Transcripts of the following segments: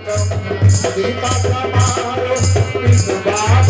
सीता समारो विश्वास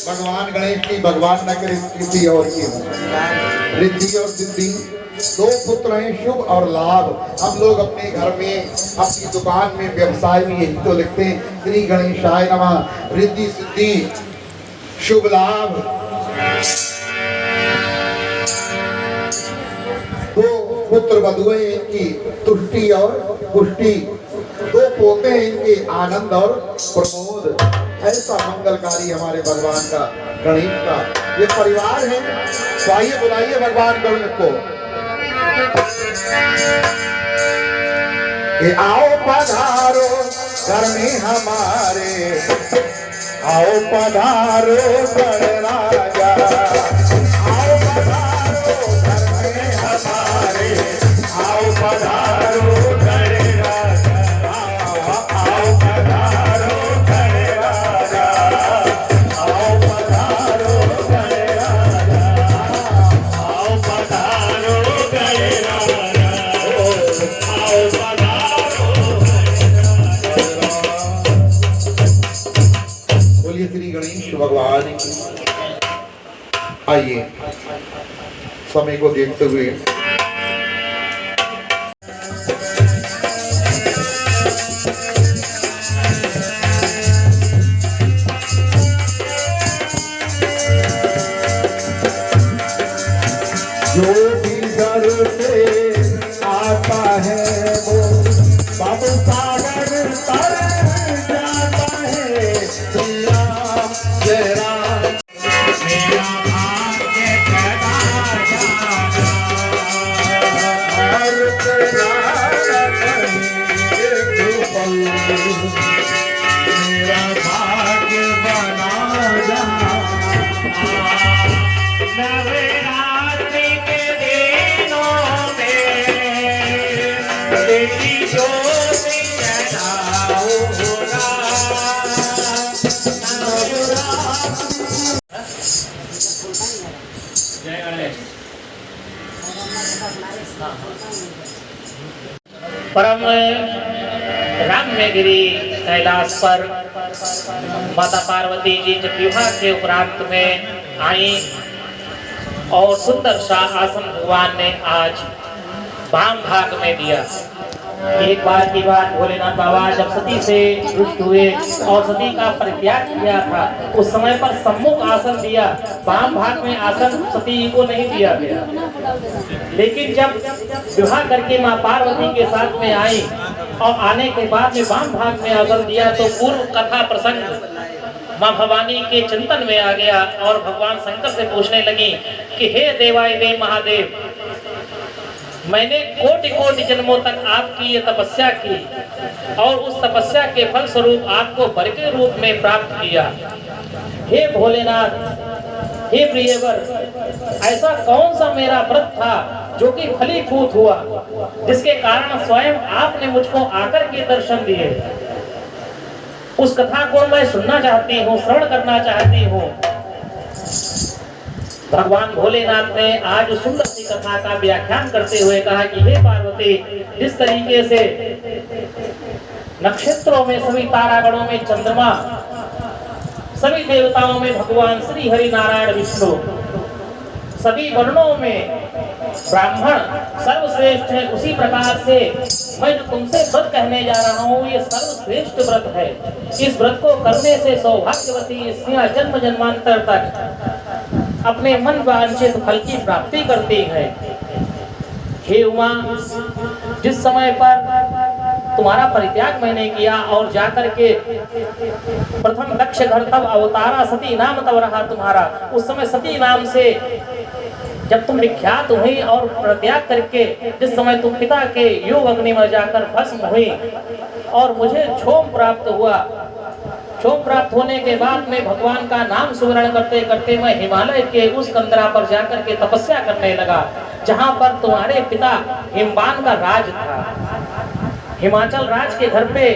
भगवान गणेश की, भगवान न करे किसी और की हो। रिद्धि और सिद्धि दो पुत्र हैं, शुभ और लाभ। हम लोग अपने घर में, अपनी दुकान में, व्यवसाय में यही तो लिखते हैं, श्री गणेशाय नमः। रिद्धि सिद्धि शुभ लाभ। दो पुत्र वधुएं, इनकी तुष्टि और पुष्टि। दो पोते हैं इनके, आनंद और प्रमोद। ऐसा मंगलकारी हमारे भगवान का, गणेश का ये परिवार है। तो आइए बुलाइए भगवान गणेश को कि आओ पधारो घर में हमारे, आओ पधारो गणराजा, आओ पधारो घर में हमारे, आओ पधारो गणराजा, आओ पधारो गणराजा, आओ पधारो गणराजा, आओ पधारो गणराजा, आओ पधारो गणराजा। बोलिए श्री गणेश भगवान की। आइए समय को देखते हुए जो भी घर से आता है वो बाबू सागर तर जाता है। श्री राम जय राम, मेरा भाग्य कदा जागा, हर तेरा एक पल मेरा भाग्य बना जा। नवरात्रि के दिनों में तेरी ज्योति जलाओ ना। जय गणेश। परम रामगिरी कैलाश पर माता पार्वती जी जब विवाह के उपरांत में आई और सुंदर सा आसन भगवान ने आज वाम भाग में दिया। एक बार की बात, भोलेनाथ बाबा जब सती से रुष्ट हुए और सती का परित्याग किया था, उस समय पर सम्मुख आसन दिया, वाम भाग में आसन सती को नहीं दिया गया। लेकिन जब विवाह करके माँ पार्वती के साथ में आई और आने के बाद में वाम भाग में आसन दिया, तो पूर्व कथा प्रसंग माँ भवानी के चिंतन में आ गया और भगवान शंकर से पूछने लगी कि हे देवादिदेव महादेव, मैंने कोटि कोटि जन्मों तक आपकी ये तपस्या की और उस तपस्या के फल स्वरूप आपको वर के रूप में प्राप्त किया। हे भोलेनाथ, हे प्रियवर, ऐसा कौन सा मेरा व्रत था जो कि फलीभूत हुआ, जिसके कारण स्वयं आपने मुझको आकर के दर्शन दिए। उस कथा को मैं सुनना चाहती हूँ, श्रवण करना चाहती हूँ। भगवान भोलेनाथ ने आज सुंदर सी कथा का व्याख्यान करते हुए कहा कि हे पार्वती, जिस तरीके से नक्षत्रों में, सभी तारागणों में चंद्रमा, सभी देवताओं में भगवान श्री हरि नारायण विष्णु, सभी वर्णों में ब्राह्मण सर्वश्रेष्ठ है। उसी प्रकार से मैं जो तुमसे व्रत कहने जा रहा हूँ, ये सर्वश्रेष्ठ व्रत है। इस व्रत को करने से सौभाग्यवती स्त्रियां जन्म जन्मांतर तक अपने मन वांछित फल की प्राप्ति करती है। हे उमा, जिस समय पर तुम्हारा परित्याग मैंने किया और जाकर के प्रथम लक्ष्य घर तब अवतारा सती नाम तब रहा तुम्हारा, उस समय सती नाम से जब तुम विख्यात हुई और परित्याग करके जिस समय तुम पिता के योग अग्नि में जाकर भस्म हुई और मुझे क्षोम प्राप्त हुआ, क्षोम प्राप्त होने के बाद में भगवान का नाम सुमरण करते करते मैं हिमालय के उस कंदरा पर जाकर के तपस्या करने लगा, जहां पर तुम्हारे पिता हिमवान का राज था। हिमाचल राज के घर पे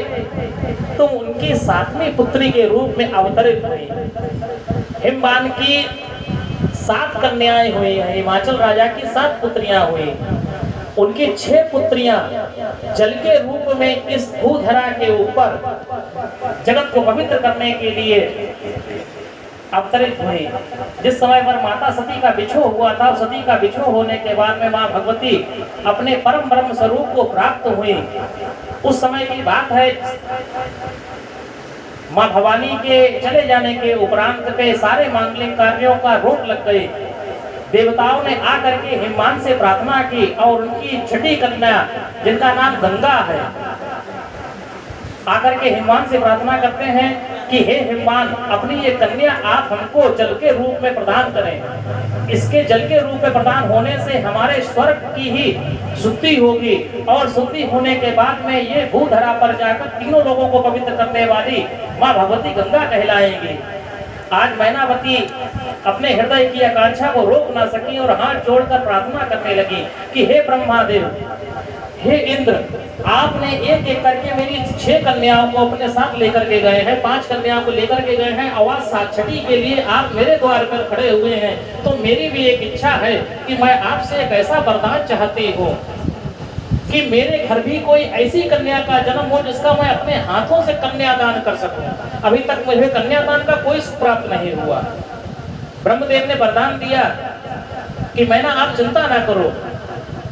तुम उनकी 7वीं पुत्री के रूप में अवतरित हुई। हिमवान की 7 कन्याएं हुई हैं, हिमाचल राजा की 7 पुत्रियां हुई। उनकी 6 पुत्रियां जल के रूप में इस भूधरा के ऊपर जगत को पवित्र करने के लिए अवतरित हुई। जिस समय पर माता सती का बिछो हुआ था, सती का बिछो होने के बाद में मां भगवती अपने परम ब्रह्म स्वरूप को प्राप्त हुई। उस समय की बात है, मां भवानी के चले जाने के उपरांत पे सारे मांगलिक कार्यों का रोक लग गई। देवताओं ने आकर के हिमवान से प्रार्थना की और उनकी छठी कन्या जिनका नाम गंगा है, आकर के हिमवान से प्रार्थना करते हैं कि हे हिमवान, अपनी ये कन्या आप हमको जल के रूप में प्रदान करें। इसके जल के रूप में प्रदान होने से हमारे स्वर्ग की ही शुद्धि होगी और शुद्धि होने के बाद में ये भूधरा पर जाकर तीनों लोगों को पवित्र करने वाली माँ भगवती गंगा कहलाएंगी। आज मैनावती अपने हृदय की आकांक्षा को रोक ना सकी और हाथ जोड़कर प्रार्थना करने लगी कि हे ब्रह्मादेव, हे इंद्र, आपने एक एक करके मेरी 6 कन्याओं को अपने साथ लेकर के गए हैं, 5 कन्याओं को लेकर के गए हैं। आवाज साक्षी के लिए आप मेरे द्वार पर खड़े हुए हैं, तो मेरी भी एक इच्छा है कि मैं आपसे एक ऐसा वरदान चाहती हूँ कि मेरे घर भी कोई ऐसी कन्या का जन्म हो जिसका मैं अपने हाथों से कन्यादान कर सकूं। अभी तक मुझे कन्यादान का कोई सुख प्राप्त नहीं हुआ। ब्रह्मदेव ने वरदान दिया कि मैना आप चिंता ना करो,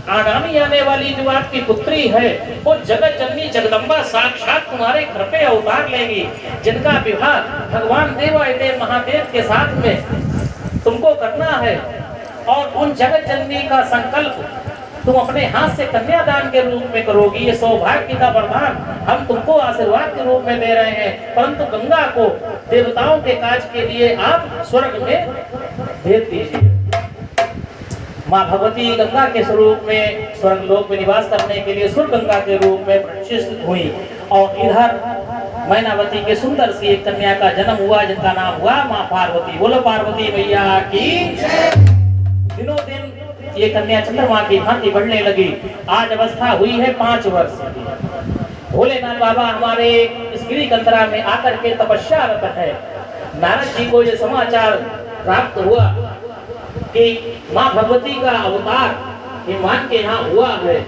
आगामी आने वाली जो आपकी पुत्री है वो जगत जननी जगदम्बा साक्षात तुम्हारे घर पे अवतार लेंगी, जिनका विवाह भगवान देवादिदेव महादेव के साथ में तुमको करना है। और उन जगत जननी का संकल्प तुम अपने हाथ से कन्यादान के रूप में करोगी। ये सौभाग्य का वरदान हम तुमको आशीर्वाद के रूप में दे रहे हैं, परंतु गंगा को देवताओं के काज के लिए आप स्वर्ग में भेज दीजिए। माँ भगवती गंगा के स्वरूप में स्वर्गलोक में निवास करने के लिए सुर गंगा के रूप में प्रतिष्ठित हुई और इधर मैनावती के सुंदर सी एक कन्या का जन्म हुआ जिनका नाम हुआ माँ पार्वती। बोलो पार्वती मैया की। दिनों दिन ये कन्या चंद्रमा की भांति बढ़ने लगी। आज अवस्था हुई है 5 वर्ष की। भोलेनाथ बाबा हमारे इस गिरी कंदरा में आकर के तपस्यारत है। नारद जी को ये समाचार प्राप्त हुआ कि माँ भगवती का अवतार हिमवान के यहाँ हुआ है,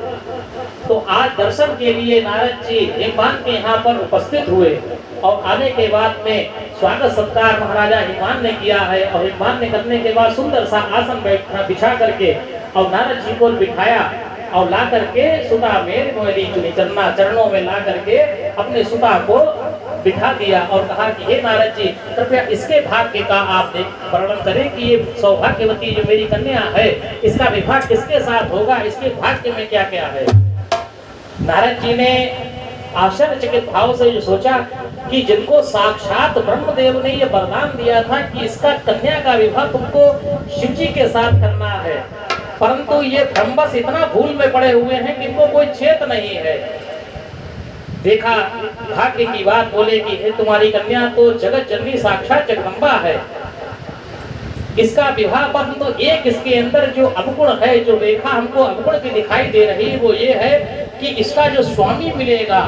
तो आज दर्शन के लिए नारद जी हिमवान के यहाँ पर उपस्थित हुए और आने के बाद में स्वागत सत्कार महाराजा हिमवान ने किया है। और हिमवान ने करने के बाद सुंदर सा आसन बैठा बिछा करके और नारद जी को बिठाया और ला करके सुता मेरी मोरी चुनी चरणों में ला करके अपने सुता को बिठा दिया और कहा कि हे नारद जी, कृपया इसके भाग्य का आप वर्णन करें कि ये सौभाग्यवती जो मेरी कन्या है इसका विवाह किसके साथ होगा, इसके भाग्य में क्या क्या है। नारद जी ने आश्चर्यचकित भाव से जो सोचा कि जिनको साक्षात ब्रह्मदेव ने ये वरदान दिया था कि इसका कन्या का विवाह तुमको शिव जी के साथ करना है, परंतु ये ब्रह्मस इतना भूल में पड़े हुए हैं कि इनको कोई चेत नहीं है। देखा भाग्य की बात, बोले कि हे तुम्हारी कन्या तो जगत जननी साक्षात जगदम्बा है, इसका विवाह पर तो एक इसके अंदर जो अवगुण है, जो रेखा हमको अवगुण की दिखाई दे रही है वो ये है कि इसका जो स्वामी मिलेगा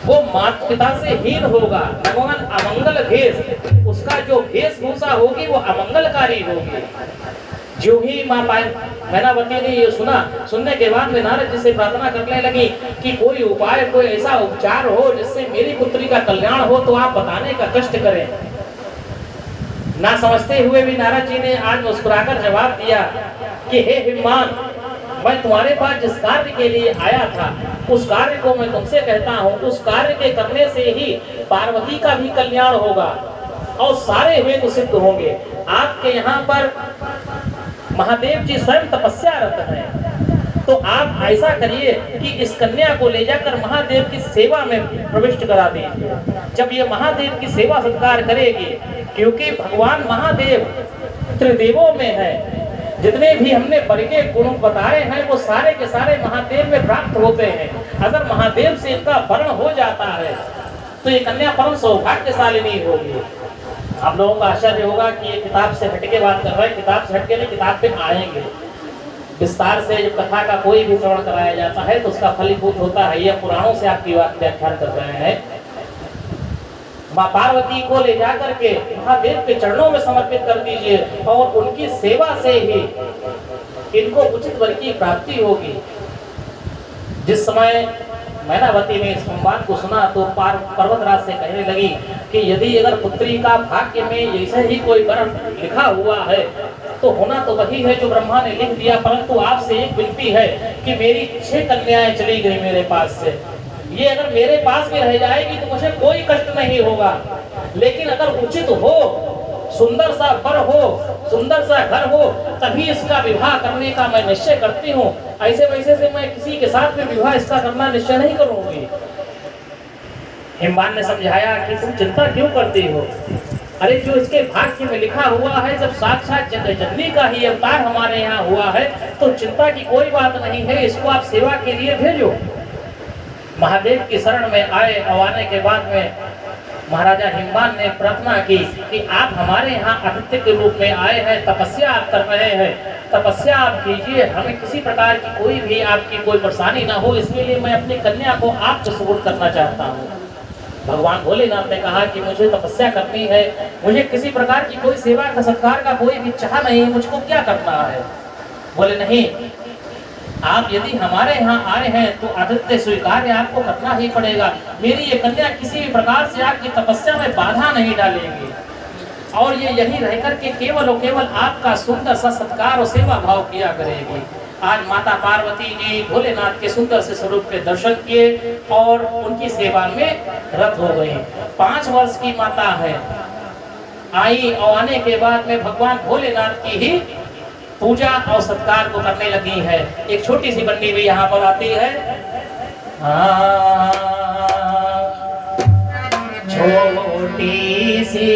वो माता पिता से हीन होगा। भगवान अमंगल भेष, उसका जो वेशभूषा होगी वो अमंगलकारी होगी। जो ही माँ मैनावती ने ये सुना, सुनने के बाद में नारद जी से प्रार्थना करने लगी कि कोई उपाय, कोई ऐसा उपचार हो जिससे मेरी पुत्री का कल्याण हो तो आप बताने का कष्ट करें। ना समझते हुए भी नारद जी ने आज मुस्कुराकर जवाब दिया कि हे हिमवान, मैं तुम्हारे पास जिस कार्य के लिए आया था उस कार्य को मैं तुमसे कहता हूँ, उस कार्य के करने से ही पार्वती का भी कल्याण होगा और सारे हेतु सिद्ध होंगे। आपके यहाँ पर महादेव जी स्वयं तपस्यारत हैं, तो आप ऐसा करिए कि इस कन्या को ले जाकर महादेव की सेवा में प्रविष्ट करा दीजिए। जब ये महादेव की सेवा सत्कार करेगी, क्योंकि भगवान महादेव त्रिदेवों में है, जितने भी हमने बड़े गुण बताए हैं वो सारे के सारे महादेव में प्राप्त होते हैं। अगर महादेव से इनका वर्ण हो जाता है तो ये कन्या परम सौभाग्यशालिनी होगी। आप लोगों का आश्चर्य होगा कि ये किताब से हटके बात कर रहे हैं, किताब से हटके नहीं, किताब पे आएंगे विस्तार से। जब कथा का कोई भी श्रवण कराया जाता है तो उसका फलीभूत होता है। यह पुराणों से आपकी बात व्याख्यान कर रहे हैं। माँ पार्वती को ले जाकर के महादेव के चरणों में समर्पित कर दीजिए और उनकी सेवा से ही इनको उचित वर की प्राप्ति होगी। जिस समय मैनावती ने इस संवाद को सुना तो पर्वतराज से कहने लगी कि यदि अगर पुत्री का भाग्य में ऐसे ही कोई वर्ण लिखा हुआ है तो होना तो वही है जो ब्रह्मा ने लिख दिया, परंतु आपसे एक विनती है कि मेरी 6 कन्याएं चली गई मेरे पास से, ये अगर मेरे पास में रह जाएगी तो मुझे कोई कष्ट नहीं होगा, लेकिन अगर उचित हो, सुंदर सा वर हो, सुंदर सा घर हो, तभी इसका विवाह करने का मैं निश्चय करती हूँ। ऐसे वैसे से मैं किसी के साथ में विवाह इसका करना निश्चय नहीं करूंगी। हिमवान ने समझाया कि तुम चिंता क्यों करती हो? अरे जो इसके भाग्य में लिखा हुआ है, जब साक्षात जगदम्बा का ही अवतार हमारे यहाँ हुआ है तो चिंता की कोई बात नहीं है, इसको आप सेवा के लिए भेजो। महादेव की शरण में आए और आने के बाद में महाराजा हिमवान ने प्रार्थना की कि आप हमारे यहाँ अतिथि के रूप में आए हैं, तपस्या आप कर रहे हैं, तपस्या आप कीजिए, हमें किसी प्रकार की कोई भी आपकी कोई परेशानी ना हो, इसके लिए मैं अपनी कन्या को आपको सुपुर्द करना चाहता हूँ। भगवान भोलेनाथ ने कहा कि मुझे तपस्या करनी है, मुझे किसी प्रकार की कोई सेवा का सत्कार का कोई भी चाह नहीं, मुझको क्या करना है? बोले नहीं, आप यदि हमारे यहाँ आए हैं तो आदित्य स्वीकार आपको करना ही पड़ेगा। मेरी ये कन्या किसी भी प्रकार से आपकी तपस्या में बाधा नहीं डालेगी और ये यही रहकर के केवल और केवल आपका सुंदर सा सत्कार और सेवा भाव किया करेगी। आज माता पार्वती जी भोलेनाथ के सुंदर से स्वरूप के दर्शन किए और उनकी सेवा में रत हो गई। 5 वर्ष की माता है, आई और आने के बाद में भगवान भोलेनाथ की ही पूजा और सत्कार को करने लगी है। एक छोटी सी बन्नी भी यहाँ पर आती है। छोटी सी